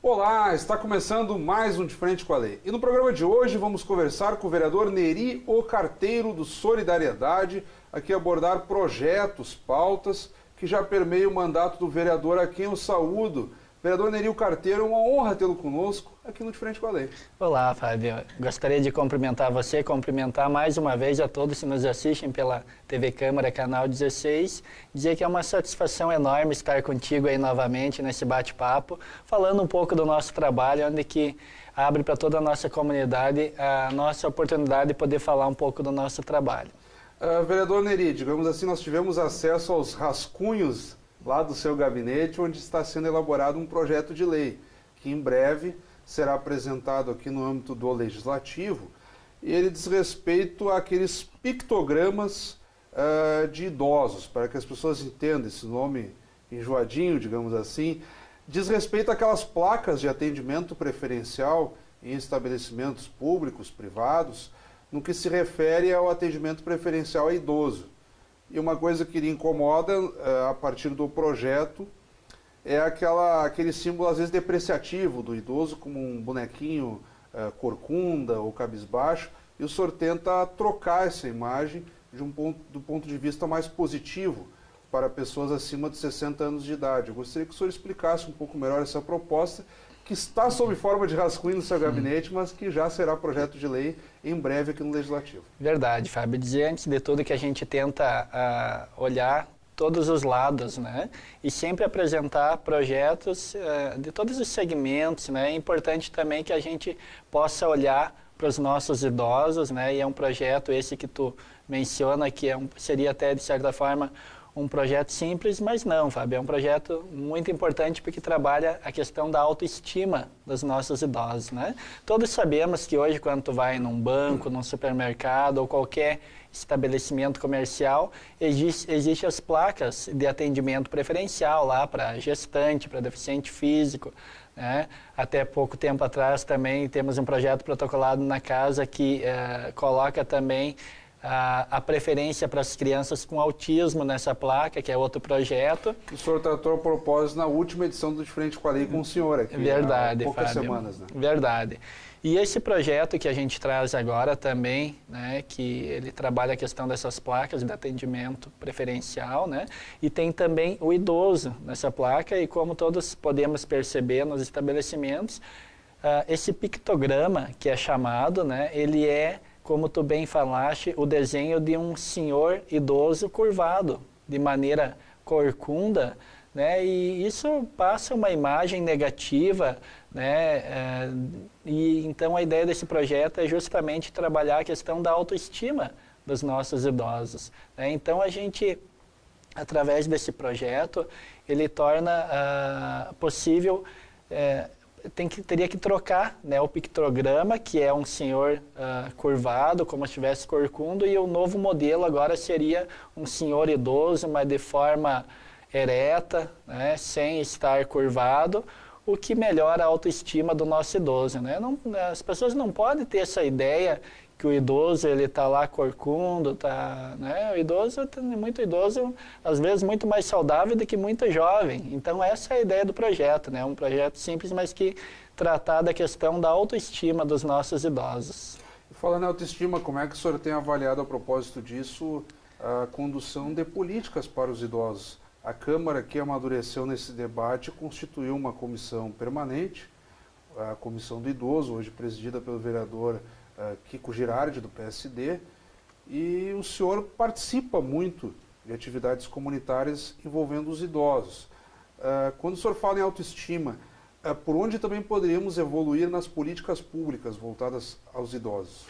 Olá, está começando mais um De Frente com a Lei. E no programa de hoje vamos conversar com o vereador Neri O Carteiro do Solidariedade, aqui abordar projetos, pautas que já permeiam o mandato do vereador, a quem eu saúdo. Vereador Neri O Carteiro, é uma honra tê-lo conosco aqui no De Frente com a Lei. Olá, Fábio. Gostaria de cumprimentar você, cumprimentar mais uma vez a todos que nos assistem pela TV Câmara, Canal 16. Dizer que é uma satisfação enorme estar contigo aí novamente nesse bate-papo, falando um pouco do nosso trabalho, onde que abre para toda a nossa comunidade a nossa oportunidade de poder falar um pouco do nosso trabalho. Vereador Neri, digamos assim, nós tivemos acesso aos rascunhos lá do seu gabinete, onde está sendo elaborado um projeto de lei, que em breve será apresentado aqui no âmbito do Legislativo, e ele diz respeito àqueles pictogramas de idosos, para que as pessoas entendam esse nome enjoadinho, digamos assim, diz respeito àquelas placas de atendimento preferencial em estabelecimentos públicos, privados, no que se refere ao atendimento preferencial a idoso. E uma coisa que lhe incomoda a partir do projeto é aquele símbolo, às vezes, depreciativo do idoso, como um bonequinho corcunda ou cabisbaixo, e o senhor tenta trocar essa imagem do ponto de vista mais positivo para pessoas acima de 60 anos de idade. Eu gostaria que o senhor explicasse um pouco melhor essa proposta, que está sob forma de rascunho no seu gabinete, mas que já será projeto de lei em breve aqui no Legislativo. Verdade, Fábio. Dizer antes de tudo que a gente tenta olhar todos os lados, né? E sempre apresentar projetos de todos os segmentos, né? É importante também que a gente possa olhar para os nossos idosos, né? E é um projeto esse que tu menciona, que seria até, de certa forma, um projeto simples, mas não, Fábio, é um projeto muito importante porque trabalha a questão da autoestima dos nossos idosos, né? Todos sabemos que hoje, quando tu vai num banco, num supermercado ou qualquer estabelecimento comercial, existem as placas de atendimento preferencial lá para gestante, para deficiente físico, né? Até pouco tempo atrás também temos um projeto protocolado na casa que coloca também a preferência para as crianças com autismo nessa placa, que é outro projeto. O senhor tratou a propósito na última edição do De Frente com a Lei com o senhor aqui, verdade, há poucas Fábio, semanas, né? Verdade. E esse projeto que a gente traz agora também, né, que ele trabalha a questão dessas placas de atendimento preferencial, né, e tem também o idoso nessa placa, e como todos podemos perceber nos estabelecimentos, esse pictograma que é chamado, né, ele é, como tu bem falaste, o desenho de um senhor idoso curvado, de maneira corcunda, né? E isso passa uma imagem negativa, né? E então a ideia desse projeto é justamente trabalhar a questão da autoestima dos nossos idosos, né? Então a gente, através desse projeto, ele torna possível... teria que trocar, né, o pictograma, que é um senhor curvado, como se estivesse corcundo, e o novo modelo agora seria um senhor idoso, mas de forma ereta, né, sem estar curvado, o que melhora a autoestima do nosso idoso, né? As pessoas não podem ter essa ideia que o idoso ele está lá corcundo, né? O idoso, muito idoso, às vezes muito mais saudável do que muito jovem. Então essa é a ideia do projeto, né? Um projeto simples, mas que tratar da questão da autoestima dos nossos idosos. Falando em autoestima, como é que o senhor tem avaliado a propósito disso a condução de políticas para os idosos? A Câmara, que amadureceu nesse debate, constituiu uma comissão permanente, a Comissão do Idoso, hoje presidida pelo vereador Kiko Girardi, do PSD, e o senhor participa muito de atividades comunitárias envolvendo os idosos. Quando o senhor fala em autoestima, por onde também poderíamos evoluir nas políticas públicas voltadas aos idosos?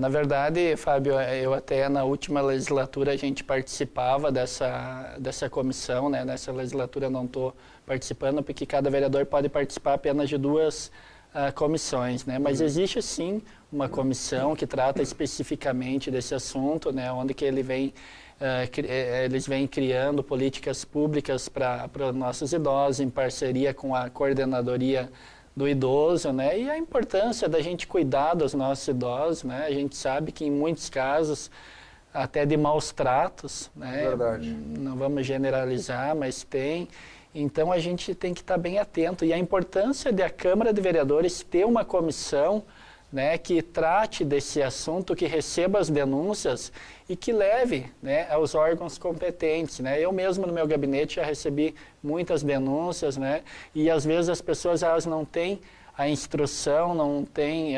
Na verdade, Fábio, eu até na última legislatura a gente participava dessa comissão, né? Nessa legislatura eu não estou participando porque cada vereador pode participar apenas de duas comissões, né? Mas existe sim uma comissão que trata especificamente desse assunto, né? Onde que ele vem eles vêm criando políticas públicas para nossos idosos, em parceria com a coordenadoria do idoso, né? E a importância da gente cuidar dos nossos idosos, né? A gente sabe que em muitos casos, até de maus tratos, né? Verdade. Não vamos generalizar, mas tem. Então a gente tem que estar bem atento. E a importância de a Câmara de Vereadores ter uma comissão, né, que trate desse assunto, que receba as denúncias e que leve, né, aos órgãos competentes, né? Eu mesmo no meu gabinete já recebi muitas denúncias, né? E às vezes as pessoas elas não têm a instrução, não têm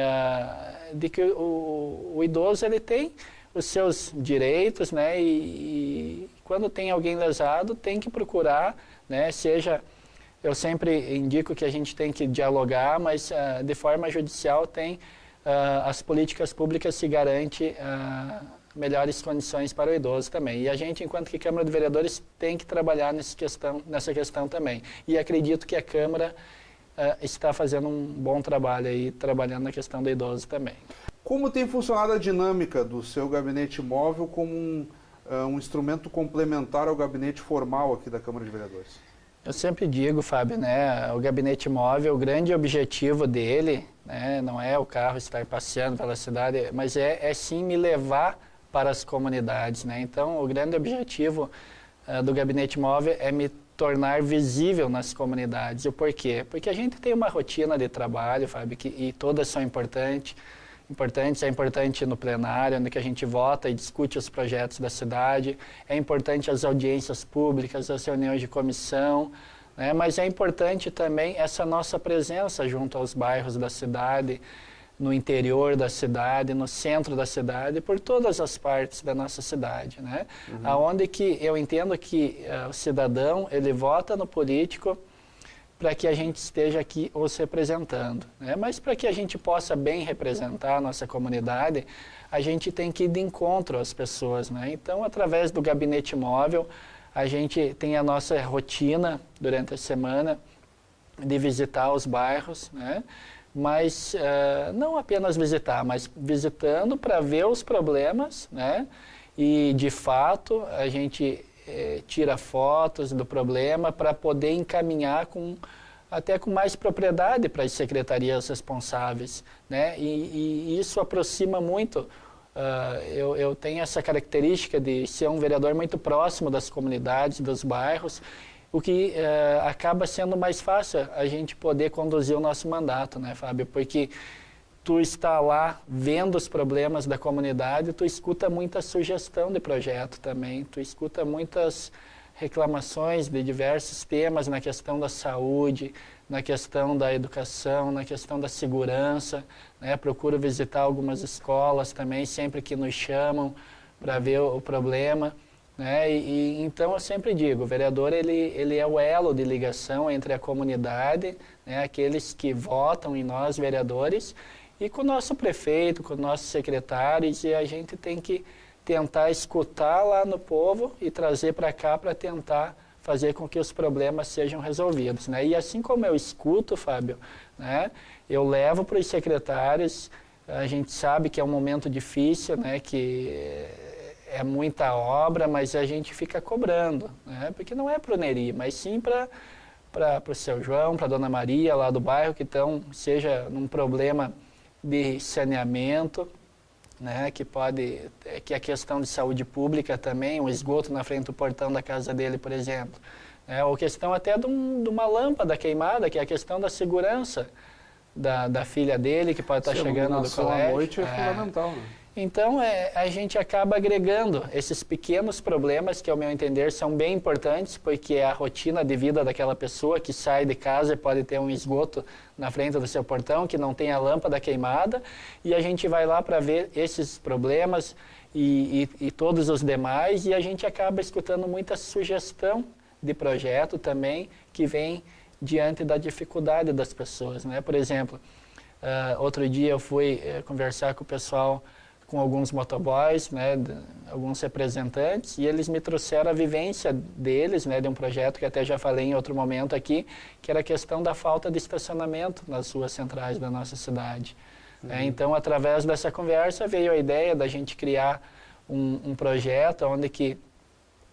de que o idoso ele tem os seus direitos, né? E quando tem alguém lesado tem que procurar, né? Eu sempre indico que a gente tem que dialogar, mas de forma judicial tem as políticas públicas se garantem melhores condições para o idoso também. E a gente, enquanto que Câmara de Vereadores, tem que trabalhar nessa questão também. E acredito que a Câmara está fazendo um bom trabalho aí, trabalhando na questão do idoso também. Como tem funcionado a dinâmica do seu gabinete móvel como um instrumento complementar ao gabinete formal aqui da Câmara de Vereadores? Eu sempre digo, Fábio, né, o gabinete móvel, o grande objetivo dele, né, não é o carro estar passeando pela cidade, mas é sim me levar para as comunidades, né? Então, o grande objetivo do gabinete móvel é me tornar visível nas comunidades. E o porquê? Porque a gente tem uma rotina de trabalho, Fábio, e todas são importantes. É importante no plenário, onde que a gente vota e discute os projetos da cidade. É importante as audiências públicas, as reuniões de comissão, né? Mas é importante também essa nossa presença junto aos bairros da cidade, no interior da cidade, no centro da cidade, por todas as partes da nossa cidade, né? Aonde que eu entendo que o cidadão, ele vota no político para que a gente esteja aqui os representando, né? Mas para que a gente possa bem representar a nossa comunidade, a gente tem que ir de encontro às pessoas, né? Então, através do gabinete móvel, a gente tem a nossa rotina durante a semana de visitar os bairros, né? Mas não apenas visitar, mas visitando para ver os problemas, né? E, de fato, a gente tira fotos do problema para poder encaminhar até com mais propriedade para as secretarias responsáveis, né? E isso aproxima muito. Eu tenho essa característica de ser um vereador muito próximo das comunidades, dos bairros, o que acaba sendo mais fácil a gente poder conduzir o nosso mandato, né, Fábio? Porque tu está lá vendo os problemas da comunidade, tu escuta muita sugestão de projeto também, tu escuta muitas reclamações de diversos temas na questão da saúde, na questão da educação, na questão da segurança, né? Procuro visitar algumas escolas também, sempre que nos chamam para ver o problema, né? Então eu sempre digo, o vereador ele é o elo de ligação entre a comunidade, né? Aqueles que votam em nós, vereadores, e com o nosso prefeito, com os nossos secretários, e a gente tem que tentar escutar lá no povo e trazer para cá para tentar fazer com que os problemas sejam resolvidos, né? E assim como eu escuto, Fábio, né, eu levo para os secretários, a gente sabe que é um momento difícil, né, que é muita obra, mas a gente fica cobrando, né? Porque não é para o Neri, mas sim para o seu João, para a Dona Maria lá do bairro, que estão, seja num problema de saneamento, né, que a questão de saúde pública também, o esgoto na frente do portão da casa dele, por exemplo, né, ou questão até de uma lâmpada queimada, que é a questão da segurança da filha dele, que pode estar chegando do colégio. À noite é fundamental, né? Então, a gente acaba agregando esses pequenos problemas que, ao meu entender, são bem importantes, porque é a rotina de vida daquela pessoa que sai de casa e pode ter um esgoto na frente do seu portão, que não tem a lâmpada queimada, e a gente vai lá para ver esses problemas e todos os demais, e a gente acaba escutando muita sugestão de projeto também, que vem diante da dificuldade das pessoas, né? Por exemplo, outro dia eu fui conversar com o pessoal, com alguns motoboys, né, alguns representantes, e eles me trouxeram a vivência deles, né, de um projeto que até já falei em outro momento aqui, que era a questão da falta de estacionamento nas ruas centrais da nossa cidade. Então, através dessa conversa, veio a ideia da gente criar um projeto onde que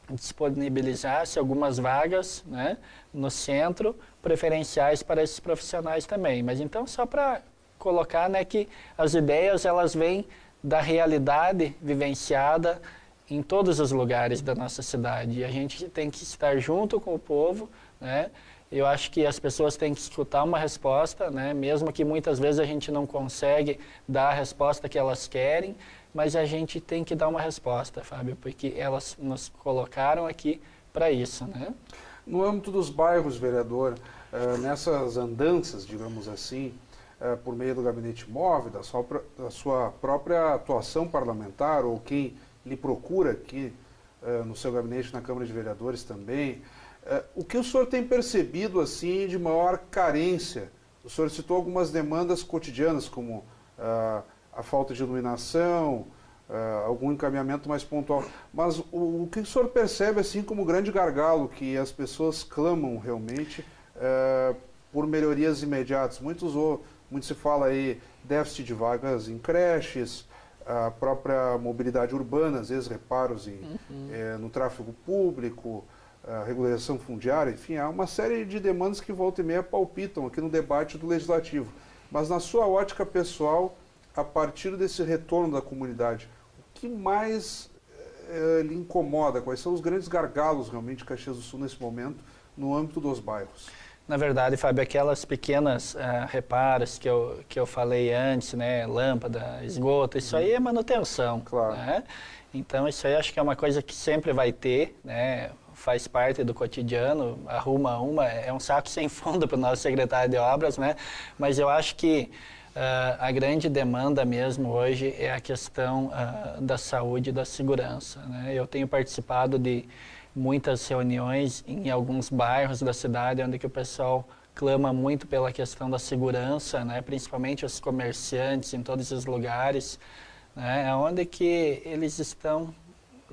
disponibilizasse algumas vagas, né, no centro, preferenciais para esses profissionais também. Mas então, só para colocar, né, que as ideias elas vêm da realidade vivenciada em todos os lugares da nossa cidade. E a gente tem que estar junto com o povo, né? Eu acho que as pessoas têm que escutar uma resposta, né? Mesmo que muitas vezes a gente não consegue dar a resposta que elas querem, mas a gente tem que dar uma resposta, Fábio, porque elas nos colocaram aqui para isso, né? No âmbito dos bairros, vereador, nessas andanças, digamos assim, por meio do gabinete móvel, da sua própria atuação parlamentar, ou quem lhe procura aqui no seu gabinete na Câmara de Vereadores também, o que o senhor tem percebido assim de maior carência? O senhor citou algumas demandas cotidianas, como a falta de iluminação, algum encaminhamento mais pontual, mas o que o senhor percebe assim como grande gargalo que as pessoas clamam realmente por melhorias imediatas? Muito se fala aí déficit de vagas em creches, a própria mobilidade urbana, às vezes reparos no tráfego público, a regularização fundiária, enfim, há uma série de demandas que volta e meia palpitam aqui no debate do Legislativo. Mas na sua ótica pessoal, a partir desse retorno da comunidade, o que mais lhe incomoda? Quais são os grandes gargalos realmente de Caxias do Sul nesse momento no âmbito dos bairros? Na verdade, Fábio, aquelas pequenas reparos que eu falei antes, né, lâmpada, esgoto, isso aí é manutenção. Claro. Né? Então, isso aí acho que é uma coisa que sempre vai ter, né, faz parte do cotidiano, é um saco sem fundo para o nosso secretário de obras, né, mas eu acho que a grande demanda mesmo hoje é a questão da saúde e da segurança. Né? Eu tenho participado de muitas reuniões em alguns bairros da cidade onde que o pessoal clama muito pela questão da segurança, né? Principalmente os comerciantes em todos esses lugares, né? Onde que eles estão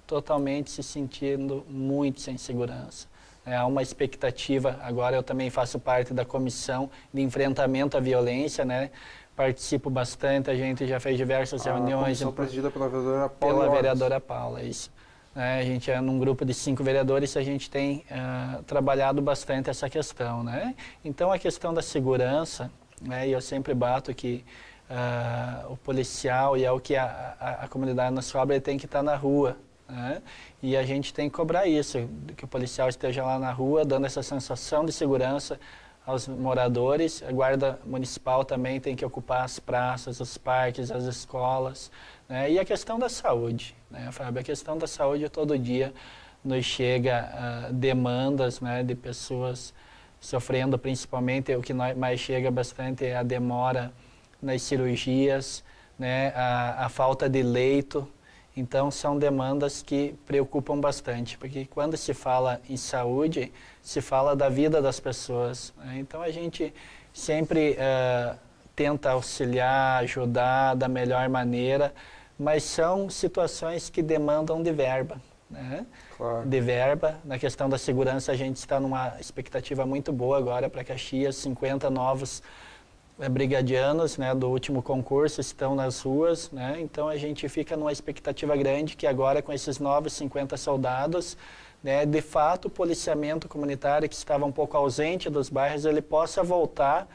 totalmente se sentindo muito sem segurança. Há uma expectativa, agora eu também faço parte da comissão de enfrentamento à violência, né? Participo bastante, a gente já fez diversas reuniões. A comissão presidida pela vereadora Paula. Pela vereadora Paula, isso. A gente é num grupo de 5 vereadores, a gente tem trabalhado bastante essa questão, né? Então, a questão da segurança, né, e eu sempre bato que o policial, e é o que a comunidade nos cobra, ele tem que estar na rua, né? E a gente tem que cobrar isso, que o policial esteja lá na rua, dando essa sensação de segurança aos moradores. A guarda municipal também tem que ocupar as praças, os parques, as escolas, né? E a questão da saúde, né, Fábio? A questão da saúde, todo dia nos chega demandas, né, de pessoas sofrendo, principalmente o que mais chega bastante é a demora nas cirurgias, né, a falta de leito. Então, são demandas que preocupam bastante, porque quando se fala em saúde, se fala da vida das pessoas, né? Então, a gente sempre tenta auxiliar, ajudar da melhor maneira, mas são situações que demandam de verba, né? Claro. De verba. Na questão da segurança, a gente está numa expectativa muito boa agora para Caxias, 50 novos brigadianos, né, do último concurso estão nas ruas, né? Então a gente fica numa expectativa grande que agora com esses novos 50 soldados, né, de fato o policiamento comunitário que estava um pouco ausente dos bairros, ele possa voltar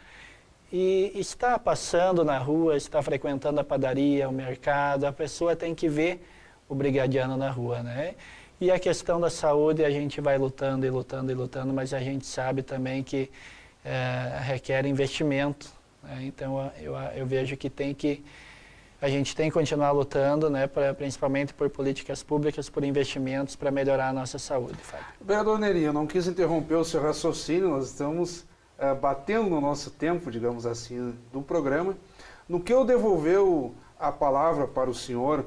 e estar passando na rua, estar frequentando a padaria, o mercado. A pessoa tem que ver o brigadiano na rua, né? E a questão da saúde, a gente vai lutando e lutando e lutando, mas a gente sabe também que requer investimento. Então, eu vejo que a gente tem que continuar lutando, né, principalmente por políticas públicas, por investimentos para melhorar a nossa saúde, Fábio. Vereador Neri, eu não quis interromper o seu raciocínio, nós estamos batendo no nosso tempo, digamos assim, do programa. No que eu devolveu a palavra para o senhor,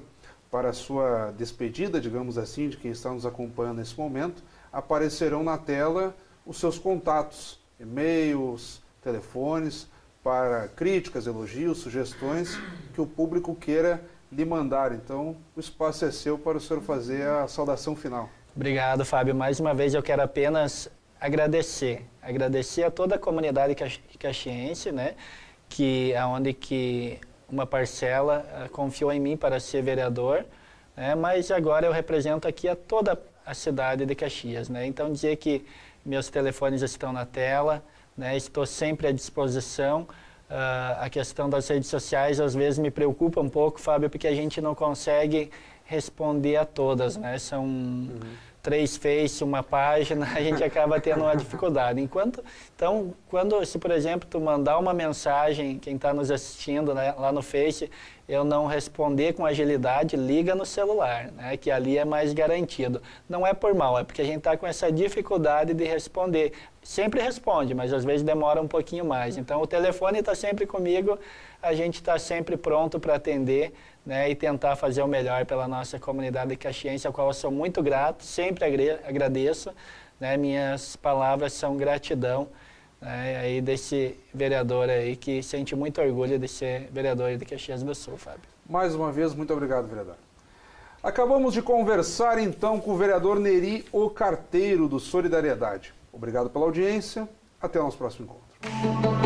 para a sua despedida, digamos assim, de quem está nos acompanhando nesse momento, aparecerão na tela os seus contatos, e-mails, telefones, para críticas, elogios, sugestões que o público queira lhe mandar. Então, o espaço é seu para o senhor fazer a saudação final. Obrigado, Fábio. Mais uma vez eu quero apenas agradecer a toda a comunidade caxiense, né, onde que uma parcela confiou em mim para ser vereador, né, mas agora eu represento aqui a toda a cidade de Caxias, né? Então, dizer que meus telefones estão na tela, né? Estou sempre à disposição. A questão das redes sociais, às vezes, me preocupa um pouco, Fábio, porque a gente não consegue responder a todas, né? São 3 Face, uma página, a gente acaba tendo uma dificuldade. Então, se por exemplo, tu mandar uma mensagem, quem está nos assistindo, né, lá no Face, eu não responder com agilidade, liga no celular, né, que ali é mais garantido. Não é por mal, é porque a gente está com essa dificuldade de responder. Sempre responde, mas às vezes demora um pouquinho mais. Então, o telefone está sempre comigo, a gente está sempre pronto para atender, né, e tentar fazer o melhor pela nossa comunidade caxiense, ao qual eu sou muito grato, sempre agradeço, né, minhas palavras são gratidão, né, aí desse vereador aí que sente muito orgulho de ser vereador de Caxias do Sul, Fábio. Mais uma vez, muito obrigado, vereador. Acabamos de conversar então com o vereador Neri O Carteiro, do Solidariedade. Obrigado pela audiência, até o nosso próximo encontro.